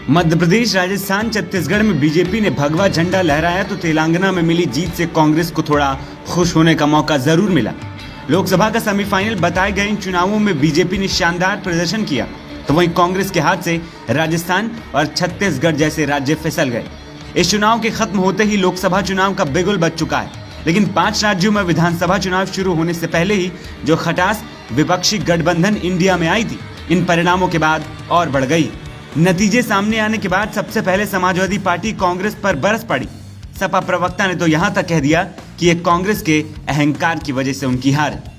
मध्य प्रदेश, राजस्थान, छत्तीसगढ़ में बीजेपी ने भगवा झंडा लहराया तो तेलंगाना में मिली जीत से कांग्रेस को थोड़ा खुश होने का मौका जरूर मिला। लोकसभा का सेमीफाइनल बताए गए इन चुनावों में बीजेपी ने शानदार प्रदर्शन किया तो वहीं कांग्रेस के हाथ से राजस्थान और छत्तीसगढ़ जैसे राज्य फिसल गए। इस चुनाव के खत्म होते ही लोकसभा चुनाव का बिगुल बज चुका है, लेकिन 5 राज्यों में विधानसभा चुनाव शुरू होने से पहले ही जो खटास विपक्षी गठबंधन इंडिया में आई थी, इन परिणामों के बाद और बढ़ गई। नतीजे सामने आने के बाद सबसे पहले समाजवादी पार्टी कांग्रेस पर बरस पड़ी। सपा प्रवक्ता ने तो यहां तक कह दिया कि ये कांग्रेस के अहंकार की वजह से उनकी हार है।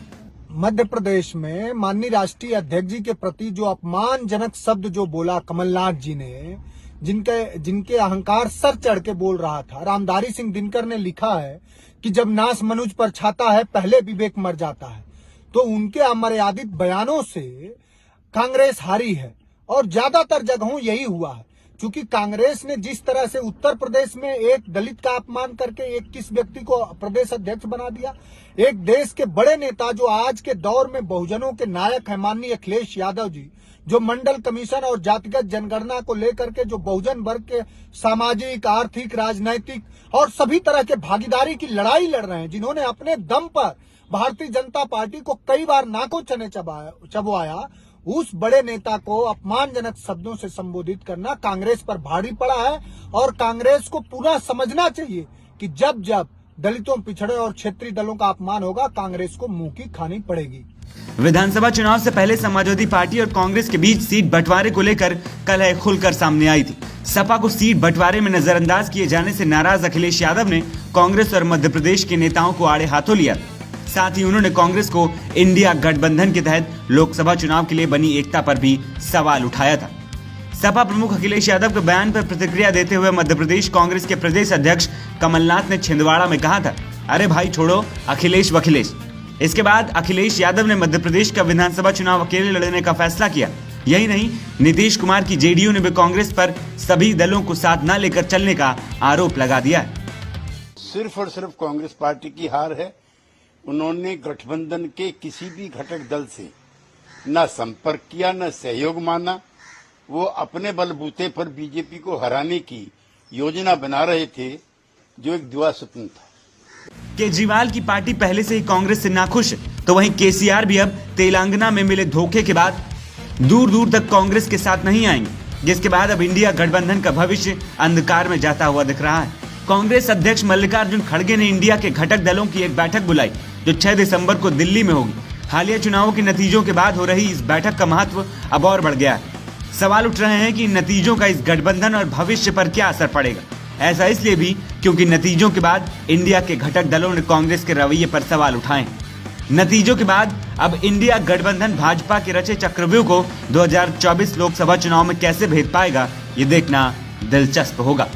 मध्य प्रदेश में माननीय राष्ट्रीय अध्यक्ष जी के प्रति जो अपमानजनक शब्द जो बोला कमलनाथ जी ने, जिनके अहंकार सर चढ़ के बोल रहा था। रामधारी सिंह दिनकर ने लिखा है कि जब नाश मनुज पर छाता है पहले विवेक मर जाता है। तो उनके अमर्यादित बयानों से कांग्रेस हारी है और ज्यादातर जगहों यही हुआ है, क्योंकि कांग्रेस ने जिस तरह से उत्तर प्रदेश में एक दलित का अपमान करके 21 व्यक्ति को प्रदेश अध्यक्ष बना दिया। एक देश के बड़े नेता जो आज के दौर में बहुजनों के नायक हैं, माननीय अखिलेश यादव जी, जो मंडल कमीशन और जातिगत जनगणना को लेकर के जो बहुजन वर्ग के सामाजिक, आर्थिक, राजनैतिक और सभी तरह के भागीदारी की लड़ाई लड़ रहे हैं, जिन्होंने अपने दम पर भारतीय जनता पार्टी को कई बार नाकों चने चबवाया, उस बड़े नेता को अपमानजनक शब्दों से संबोधित करना कांग्रेस पर भारी पड़ा है। और कांग्रेस को पूरा समझना चाहिए कि जब जब दलितों, पिछड़े और क्षेत्रीय दलों का अपमान होगा, कांग्रेस को मुंह की खानी पड़ेगी। विधानसभा चुनाव से पहले समाजवादी पार्टी और कांग्रेस के बीच सीट बंटवारे को लेकर कलह खुलकर सामने आई थी। सपा को सीट बंटवारे में नजरअंदाज किए जाने से नाराज अखिलेश यादव ने कांग्रेस और मध्य प्रदेश के नेताओं को आड़े हाथों लिया। साथ ही उन्होंने कांग्रेस को इंडिया गठबंधन के तहत लोकसभा चुनाव के लिए बनी एकता पर भी सवाल उठाया था। सपा प्रमुख अखिलेश यादव के बयान पर प्रतिक्रिया देते हुए मध्य प्रदेश कांग्रेस के प्रदेश अध्यक्ष कमलनाथ ने छिंदवाड़ा में कहा था, अरे भाई छोड़ो अखिलेश वखिलेश। इसके बाद अखिलेश यादव ने मध्य प्रदेश का विधानसभा चुनाव अकेले लड़ने का फैसला किया। यही नहीं, नीतीश कुमार की जेडीयू ने भी कांग्रेस पर सभी दलों को साथ न लेकर चलने का आरोप लगा दिया है। सिर्फ और सिर्फ कांग्रेस पार्टी की हार है। उन्होंने गठबंधन के किसी भी घटक दल से न संपर्क किया, न सहयोग माना। वो अपने बलबूते पर बीजेपी को हराने की योजना बना रहे थे, जो एक दुआ स्वप्न था। केजरीवाल की पार्टी पहले से ही कांग्रेस से नाखुश है, तो वहीं केसीआर भी अब तेलंगाना में मिले धोखे के बाद दूर दूर तक कांग्रेस के साथ नहीं आएंगे, जिसके बाद अब इंडिया गठबंधन का भविष्य अंधकार में जाता हुआ दिख रहा है। कांग्रेस अध्यक्ष मल्लिकार्जुन खड़गे ने इंडिया के घटक दलों की एक बैठक बुलाई, जो 6 दिसंबर को दिल्ली में होगी। हालिया चुनावों के नतीजों के बाद हो रही इस बैठक का महत्व अब और बढ़ गया है। सवाल उठ रहे हैं कि इन नतीजों का इस गठबंधन और भविष्य पर क्या असर पड़ेगा। ऐसा इसलिए भी क्योंकि नतीजों के बाद इंडिया के घटक दलों ने कांग्रेस के रवैये पर सवाल उठाए। नतीजों के बाद अब इंडिया गठबंधन भाजपा के रचे चक्रव्यूह को 2024 लोकसभा चुनाव में कैसे भेद पाएगा, ये देखना दिलचस्प होगा।